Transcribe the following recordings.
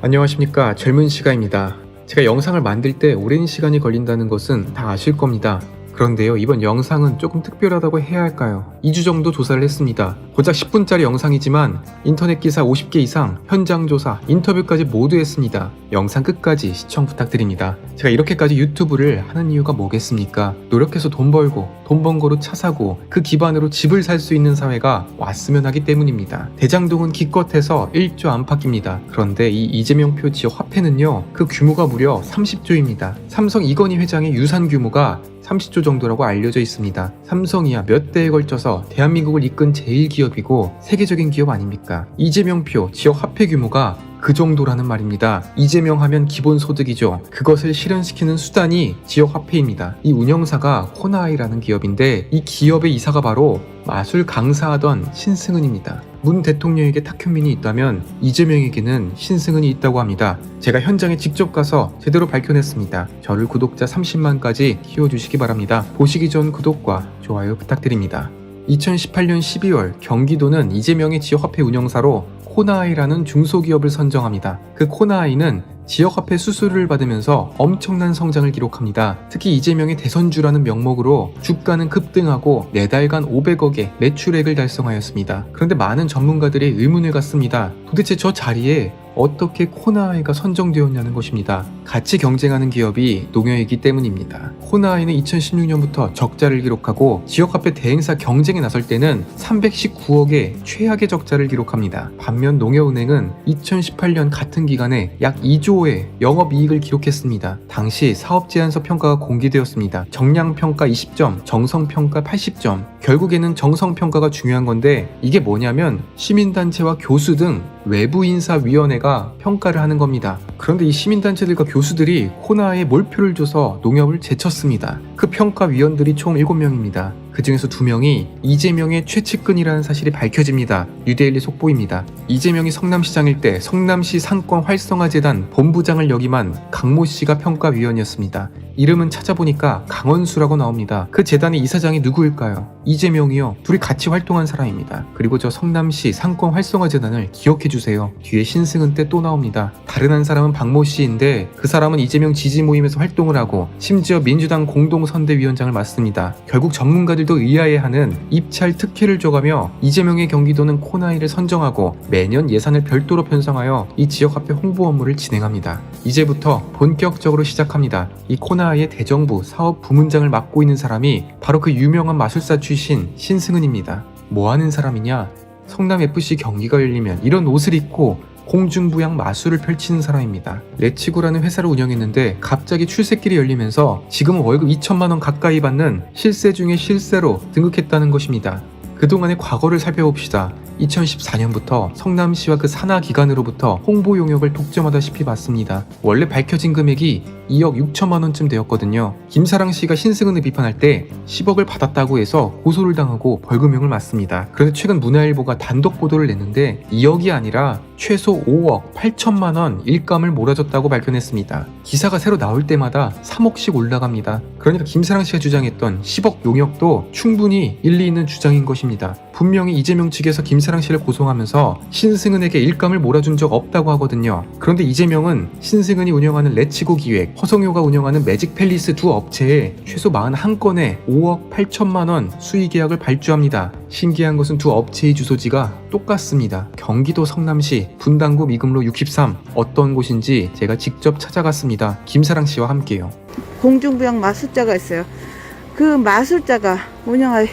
안녕하십니까, 젊은 시가입니다. 제가 영상을 만들 때 오랜 시간이 걸린다는 것은 다 아실 겁니다. 그런데요, 이번 영상은 조금 특별하다고 해야 할까요? 2주 정도 조사를 했습니다. 고작 10분짜리 영상이지만 인터넷 기사 50개 이상, 현장 조사, 인터뷰까지 모두 했습니다. 영상 끝까지 시청 부탁드립니다. 제가 이렇게까지 유튜브를 하는 이유가 뭐겠습니까? 노력해서 돈 벌고, 돈 번 거로 차 사고, 그 기반으로 집을 살 수 있는 사회가 왔으면 하기 때문입니다. 대장동은 기껏해서 1조 안팎입니다. 그런데 이 이재명표 지역 화폐는요, 그 규모가 무려 30조입니다. 삼성 이건희 회장의 유산 규모가 30조 정도라고 알려져 있습니다. 삼성이야 몇 대에 걸쳐서 대한민국을 이끈 제일 기업이고 세계적인 기업 아닙니까? 이재명표 지역 화폐 규모가 그 정도라는 말입니다. 이재명 하면 기본소득이죠. 그것을 실현시키는 수단이 지역 화폐입니다. 이 운영사가 코나아이라는 기업인데 이 기업의 이사가 바로 마술 강사하던 신승은입니다. 문 대통령에게 탁현민이 있다면 이재명에게는 신승은이 있다고 합니다. 제가 현장에 직접 가서 제대로 밝혀냈습니다. 저를 구독자 30만까지 키워주시기 바랍니다. 보시기 전 구독과 좋아요 부탁드립니다. 2018년 12월 경기도는 이재명의 지역화폐 운영사로 코나아이라는 중소기업을 선정합니다. 그 코나아이는 지역화폐 수수료를 받으면서 엄청난 성장을 기록합니다. 특히 이재명의 대선주라는 명목으로 주가는 급등하고 매달간 500억의 매출액을 달성하였습니다. 그런데 많은 전문가들이 의문을 갖습니다. 도대체 저 자리에 어떻게 코나아이가 선정되었냐는 것입니다. 같이 경쟁하는 기업이 농협이기 때문입니다. 코나아이는 2016년부터 적자를 기록하고 지역화폐 대행사 경쟁에 나설 때는 319억의 최악의 적자를 기록합니다. 반면 농협은행은 2018년 같은 기간에 약 2조의 영업이익을 기록했습니다. 당시 사업제안서 평가가 공개되었습니다. 정량평가 20점, 정성평가 80점. 결국에는 정성평가가 중요한 건데 이게 뭐냐면 시민단체와 교수 등 외부인사위원회가 평가를 하는 겁니다. 그런데 이 시민단체들과 교수들이 코나아에 몰표를 줘서 농협을 제쳤습니다. 그 평가위원들이 총 7명입니다. 그 중에서 2명이 이재명의 최측근이라는 사실이 밝혀집니다. 뉴데일리 속보입니다. 이재명이 성남시장일 때 성남시 상권 활성화재단 본부장을 역임한 강모 씨가 평가위원이었습니다. 이름은 찾아보니까 강원수라고 나옵니다. 그 재단의 이사장이 누구일까요? 이재명이요. 둘이 같이 활동한 사람입니다. 그리고 저 성남시 상권 활성화재단을 기억해주세요. 뒤에 신승은 때 또 나옵니다. 다른 한 사람은 박모 씨인데 그 사람은 이재명 지지 모임에서 활동을 하고 심지어 민주당 공동선대위원장을 맡습니다. 결국 전문가들도 의아해하는 입찰 특혜를 줘가며 이재명의 경기도는 코나아이를 선정하고 매년 예산을 별도로 편성하여 이 지역화폐 홍보 업무를 진행합니다. 이제부터 본격적으로 시작합니다. 이 코나아이의 대정부 사업 부문장을 맡고 있는 사람이 바로 그 유명한 마술사 출신 신승은입니다. 뭐하는 사람이냐? 성남FC 경기가 열리면 이런 옷을 입고 공중부양 마술을 펼치는 사람입니다. 레치고라는 회사를 운영했는데 갑자기 출세길이 열리면서 지금은 월급 2천만원 가까이 받는 실세 중에 실세로 등극했다는 것입니다. 그동안의 과거를 살펴봅시다. 2014년부터 성남시와 그 산하기관으로부터 홍보 용역을 독점하다시피 받습니다. 원래 밝혀진 금액이 2억 6천만 원쯤 되었거든요. 김사랑 씨가 신승은을 비판할 때 10억을 받았다고 해서 고소를 당하고 벌금형을 맞습니다. 그런데 최근 문화일보가 단독 보도를 냈는데 2억이 아니라 최소 5억 8천만 원 일감을 몰아줬다고 밝혀냈습니다. 기사가 새로 나올 때마다 3억씩 올라갑니다. 그러니까 김사랑 씨가 주장했던 10억 용역도 충분히 일리 있는 주장인 것입니다. 분명히 이재명 측에서 김사랑 씨를 고소하면서 신승은에게 일감을 몰아준 적 없다고 하거든요. 그런데 이재명은 신승은이 운영하는 레치고 기획, 허성효가 운영하는 매직팰리스 두 업체에 최소 41건의 5억 8천만 원 수의 계약을 발주합니다. 신기한 것은 두 업체의 주소지가 똑같습니다. 경기도 성남시 분당구 미금로 63. 어떤 곳인지 제가 직접 찾아갔습니다. 김사랑 씨와 함께요. 공중부양 마술자가 있어요. 그 마술자가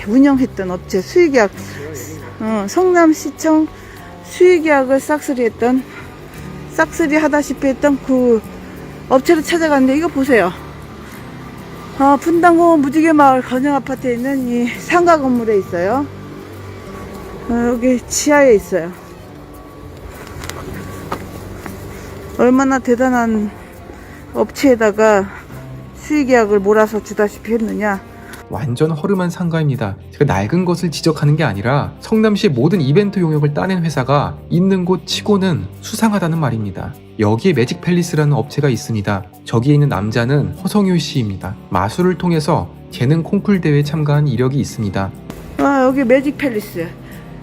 운영했던 업체 수의계약, 성남시청 수의계약을 싹쓸이 하다시피 했던 그 업체를 찾아갔는데 이거 보세요. 분당구 무지개마을 건영아파트에 있는 이 상가 건물에 있어요. 여기 지하에 있어요. 얼마나 대단한 업체에다가 수의계약을 몰아서 주다시피 했느냐. 완전 허름한 상가입니다. 제가 낡은 것을 지적하는 게 아니라 성남시의 모든 이벤트 용역을 따낸 회사가 있는 곳 치고는 수상하다는 말입니다. 여기에 매직팰리스라는 업체가 있습니다. 저기에 있는 남자는 허성효 씨입니다. 마술을 통해서 재능 콩쿨 대회에 참가한 이력이 있습니다. 여기 매직팰리스.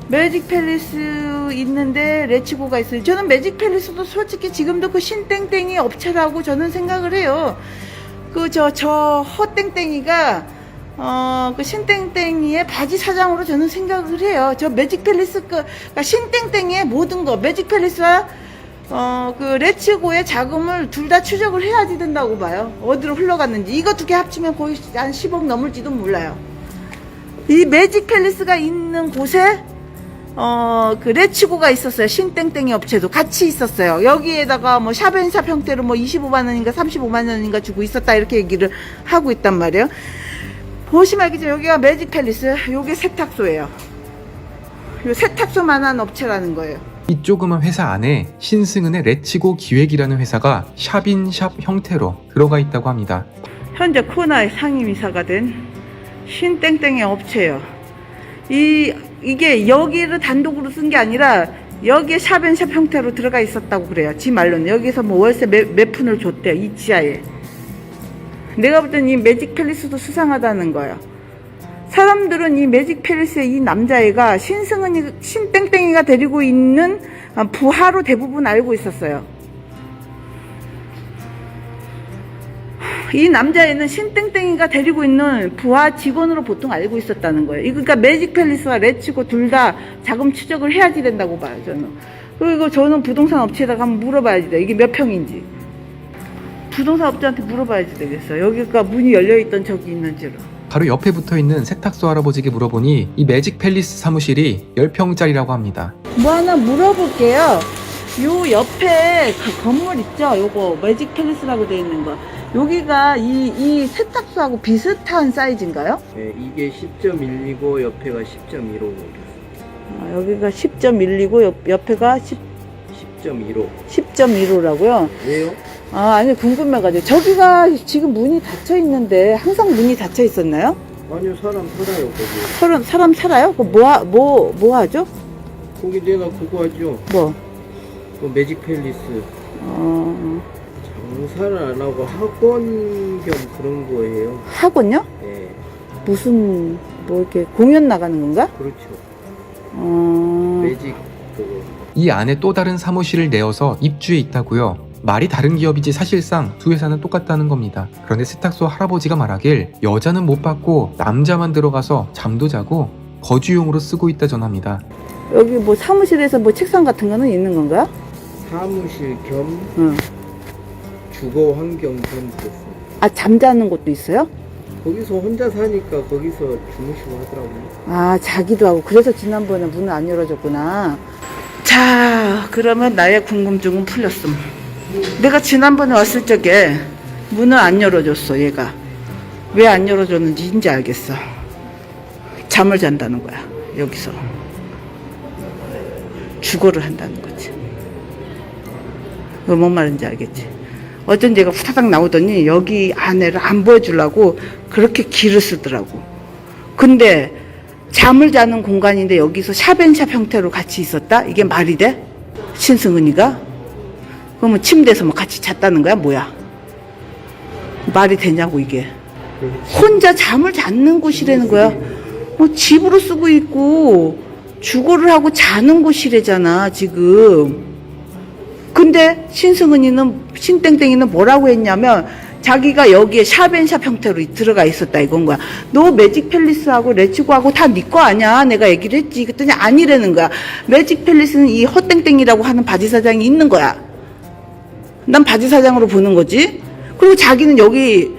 매직 팰리스 있는데 레츠고가 있어요. 저는 매직 팰리스도 솔직히 지금도 그 신땡땡이 업체라고 저는 생각을 해요. 그 저 허땡땡이가 그 신땡땡이의 바지 사장으로 저는 생각을 해요. 저 매직 팰리스 그러니까 신땡땡이의 모든 거 매직 팰리스와 그 레츠고의 자금을 둘 다 추적을 해야지 된다고 봐요. 어디로 흘러갔는지. 이거 두 개 합치면 거의 한 10억 넘을지도 몰라요. 이 매직 팰리스가 있는 곳에 그 레츠고가 있었어요. 신땡땡이 업체도 같이 있었어요. 여기에다가 뭐 샵앤샵 형태로 뭐 25만 원인가 35만 원인가 주고 있었다 이렇게 얘기를 하고 있단 말이에요. 보시면 알겠죠. 여기가 매직 팰리스, 요게 세탁소예요. 요 세탁소만한 업체라는 거예요. 이 조그만 회사 안에 신승은의 레츠고 기획이라는 회사가 샵인샵 형태로 들어가 있다고 합니다. 현재 코나의 상임이사가 된 신땡땡의 업체예요. 이게 여기를 단독으로 쓴 게 아니라 여기에 샵앤샵 형태로 들어가 있었다고 그래요. 지 말로는. 여기서 뭐 월세 몇 푼을 줬대요. 이 지하에. 내가 볼 땐 이 매직 팰리스도 수상하다는 거예요. 사람들은 이 매직 팰리스의 이 남자애가 신땡땡이가 데리고 있는 부하로 대부분 알고 있었어요. 이 남자애는 신땡땡이가 데리고 있는 부하 직원으로 보통 알고 있었다는 거예요. 그러니까 매직 팰리스와 레츠고 둘 다 자금 추적을 해야지 된다고 봐요, 저는. 그리고 저는 부동산 업체에다가 한번 물어봐야지 돼. 이게 몇 평인지. 부동산 업자한테 물어봐야지 되겠어. 여기가 문이 열려있던 적이 있는지를. 바로 옆에 붙어있는 세탁소 할아버지에게 물어보니 이 매직 팰리스 사무실이 10평짜리라고 합니다. 뭐 하나 물어볼게요. 요 옆에 그 건물 있죠? 요거 매직 팰리스라고 되어 있는 거. 여기가 이 세탁소하고 비슷한 사이즈인가요? 네, 이게 10.1이고 옆에가 10.15. 여기가 10.1이고 옆에가 10.15. 10.15라고요? 왜요? 아니 궁금해가지고. 저기가 지금 문이 닫혀 있는데 항상 문이 닫혀 있었나요? 아니요, 사람 살아요, 거기. 사람 살아요? 뭐 하죠? 거기 내가 그거 하죠. 뭐? 그 매직 팰리스. 장사를 안 하고 학원 겸 그런 거예요. 학원요? 네, 무슨 뭐 이렇게 공연 나가는 건가? 그렇죠. 어... 매직 그거. 이 안에 또 다른 사무실을 내어서 입주해 있다고요. 말이 다른 기업이지 사실상 두 회사는 똑같다는 겁니다. 그런데 세탁소 할아버지가 말하길 여자는 못 받고 남자만 들어가서 잠도 자고 거주용으로 쓰고 있다 전합니다. 여기 뭐 사무실에서 뭐 책상 같은 거는 있는 건가? 사무실 겸 응. 주거 환경 겸 그렇습니다. 잠자는 곳도 있어요? 거기서 혼자 사니까 거기서 주무시고 하더라고요. 자기도 하고. 그래서 지난번에 문을 안 열어줬구나. 자, 그러면 나의 궁금증은 풀렸음. 내가 지난번에 왔을 적에 문을 안 열어줬어, 얘가. 왜 안 열어줬는지 이제 알겠어. 잠을 잔다는 거야, 여기서. 주거를 한다는 거지. 뭔 말인지 알겠지? 어쩐지 얘가 후다닥 나오더니 여기 안에를 안 보여주려고 그렇게 길을 쓰더라고. 근데 잠을 자는 공간인데 여기서 샵앤샵 형태로 같이 있었다? 이게 말이 돼? 신승은이가? 그러면 침대에서 뭐 같이 잤다는 거야? 뭐야? 말이 되냐고 이게. 혼자 잠을 자는 곳이라는 거야. 집으로 쓰고 있고 주거를 하고 자는 곳이래잖아 지금. 근데 신땡땡이는 뭐라고 했냐면 자기가 여기에 샵앤샵 형태로 들어가 있었다 이건 거야. 너 매직 팰리스하고 레츠고하고 다 네 거 아니야? 내가 얘기를 했지. 그랬더니 아니라는 거야. 매직 팰리스는 이 허땡땡이라고 하는 바지 사장이 있는 거야. 난 바지 사장으로 보는 거지. 그리고 자기는 여기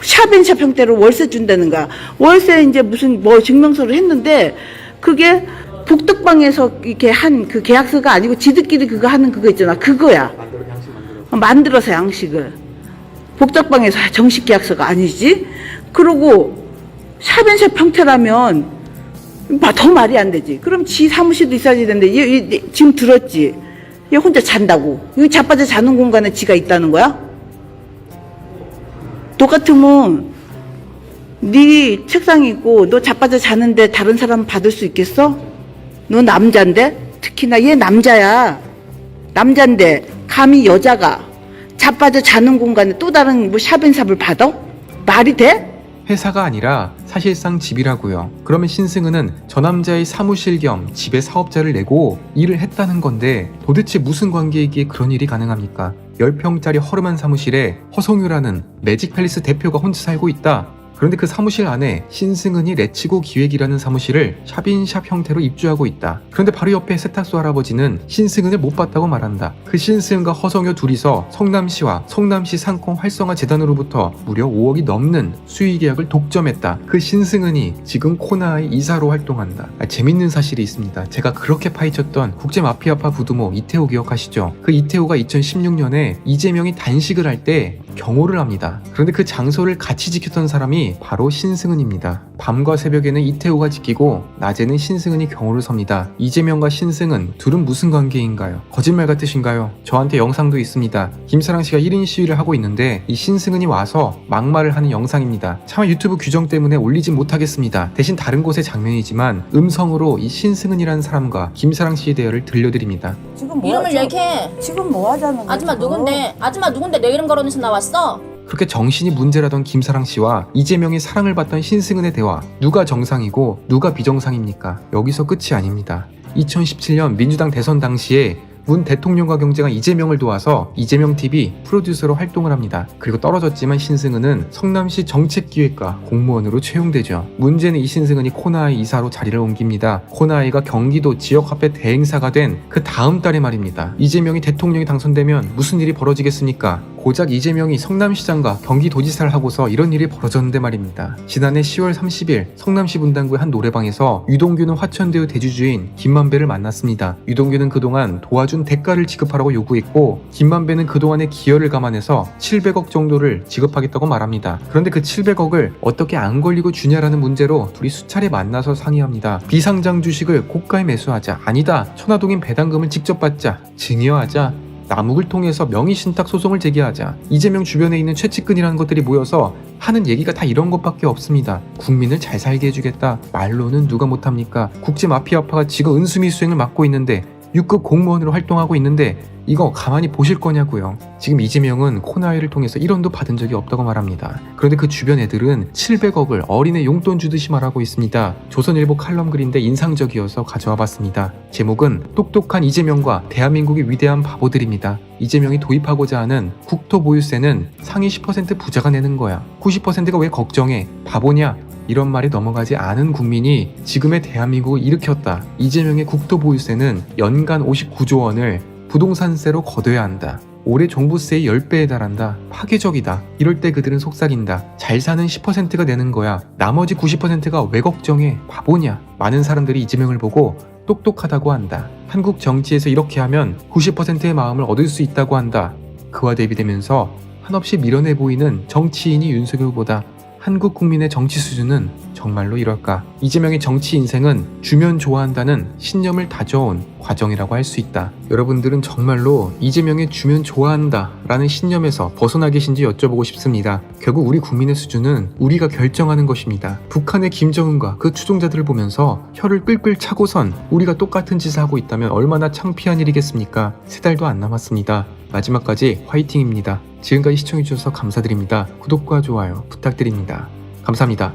샵앤샵 형태로 월세 준다는 거야. 월세 이제 무슨 뭐 증명서를 했는데 그게 복덕방에서 이렇게 한 그 계약서가 아니고 지들끼리 그거 하는 그거 있잖아. 그거야. 만들어서 양식을. 복덕방에서 정식 계약서가 아니지. 그러고 샵앤샵 형태라면 더 말이 안 되지. 그럼 지 사무실도 있어야 되는데 얘 지금 들었지. 얘 혼자 잔다고. 여기 자빠져 자는 공간에 지가 있다는 거야? 똑같으면 네 책상이 있고 너 자빠져 자는데 다른 사람 받을 수 있겠어? 너 남잔데? 특히나 얘 남자야. 남잔데 감히 여자가 자빠져 자는 공간에 또 다른 뭐 샵앤샵을 받아? 말이 돼? 회사가 아니라 사실상 집이라고요. 그러면 신승은은 저 남자의 사무실 겸 집의 사업자를 내고 일을 했다는 건데 도대체 무슨 관계이기에 그런 일이 가능합니까? 10평짜리 허름한 사무실에 허송유라는 매직팰리스 대표가 혼자 살고 있다. 그런데 그 사무실 안에 신승은이 레츠고 기획이라는 사무실을 샵인샵 형태로 입주하고 있다. 그런데 바로 옆에 세탁소 할아버지는 신승은을 못 봤다고 말한다. 그 신승은과 허성효 둘이서 성남시와 성남시 상권 활성화 재단으로부터 무려 5억이 넘는 수의 계약을 독점했다. 그 신승은이 지금 코나아의 이사로 활동한다. 재밌는 사실이 있습니다. 제가 그렇게 파헤쳤던 국제 마피아파 부두모 이태호 기억하시죠? 그 이태호가 2016년에 이재명이 단식을 할 때 경호를 합니다. 그런데 그 장소를 같이 지켰던 사람이 바로 신승은입니다. 밤과 새벽에는 이태호가 지키고 낮에는 신승은이 경호를 섭니다. 이재명과 신승은 둘은 무슨 관계인가요? 거짓말 같으신가요? 저한테 영상도 있습니다. 김사랑 씨가 1인 시위를 하고 있는데 이 신승은이 와서 막말을 하는 영상입니다. 차마 유튜브 규정 때문에 올리진 못하겠습니다. 대신 다른 곳의 장면이지만 음성으로 이 신승은이라는 사람과 김사랑 씨의 대화를 들려드립니다. 지금 뭐 이름을 하자- 얘기해. 지금 뭐 하자는 거야? 아줌마 지금? 누군데? 아줌마 누군데 내 이름 거론해서 나왔어? 그렇게 정신이 문제라던 김사랑 씨와 이재명이 사랑을 받던 신승은의 대화, 누가 정상이고 누가 비정상입니까? 여기서 끝이 아닙니다. 2017년 민주당 대선 당시에 문 대통령과 경쟁한 이재명을 도와서 이재명TV 프로듀서로 활동을 합니다. 그리고 떨어졌지만 신승은은 성남시 정책기획과 공무원으로 채용되죠. 문제는 이 신승은이 코나아의 이사로 자리를 옮깁니다. 코나아이가 경기도 지역화폐 대행사가 된 그 다음 달에 말입니다. 이재명이 대통령이 당선되면 무슨 일이 벌어지겠습니까? 고작 이재명이 성남시장과 경기도지사를 하고서 이런 일이 벌어졌는데 말입니다. 지난해 10월 30일 성남시 분당구의 한 노래방에서 유동규는 화천대유 대주주인 김만배를 만났습니다. 유동규는 그동안 도와준 대가를 지급하라고 요구했고 김만배는 그동안의 기여를 감안해서 700억 정도를 지급하겠다고 말합니다. 그런데 그 700억을 어떻게 안 걸리고 주냐라는 문제로 둘이 수차례 만나서 상의합니다. 비상장 주식을 고가에 매수하자. 아니다. 천화동인 배당금을 직접 받자. 증여하자. 남욱을 통해서 명의신탁 소송을 제기하자. 이재명 주변에 있는 최측근이라는 것들이 모여서 하는 얘기가 다 이런 것밖에 없습니다. 국민을 잘 살게 해주겠다. 말로는 누가 못합니까? 국제 마피아파가 지금 은수미 수행을 맡고 있는데 6급 공무원으로 활동하고 있는데 이거 가만히 보실 거냐고요. 지금 이재명은 코나이를 통해서 1원도 받은 적이 없다고 말합니다. 그런데 그 주변 애들은 700억을 어린애 용돈 주듯이 말하고 있습니다. 조선일보 칼럼 글인데 인상적이어서 가져와 봤습니다. 제목은 똑똑한 이재명과 대한민국의 위대한 바보들입니다. 이재명이 도입하고자 하는 국토보유세는 상위 10% 부자가 내는 거야. 90%가 왜 걱정해? 바보냐? 이런 말이 넘어가지 않은 국민이 지금의 대한민국을 일으켰다. 이재명의 국토보유세는 연간 59조 원을 부동산세로 걷어야 한다. 올해 종부세의 10배에 달한다. 파괴적이다. 이럴 때 그들은 속삭인다. 잘 사는 10%가 내는 거야. 나머지 90%가 왜 걱정해? 바보냐? 많은 사람들이 이재명을 보고 똑똑하다고 한다. 한국 정치에서 이렇게 하면 90%의 마음을 얻을 수 있다고 한다. 그와 대비되면서 한없이 미련해 보이는 정치인이 윤석열보다 한국 국민의 정치 수준은 정말로 이럴까? 이재명의 정치 인생은 주면 좋아한다는 신념을 다져온 과정이라고 할 수 있다. 여러분들은 정말로 이재명의 주면 좋아한다 라는 신념에서 벗어나 계신지 여쭤보고 싶습니다. 결국 우리 국민의 수준은 우리가 결정하는 것입니다. 북한의 김정은과 그 추종자들을 보면서 혀를 끌끌 차고선 우리가 똑같은 짓을 하고 있다면 얼마나 창피한 일이겠습니까? 3달도 안 남았습니다. 마지막까지 화이팅입니다. 지금까지 시청해주셔서 감사드립니다. 구독과 좋아요 부탁드립니다. 감사합니다.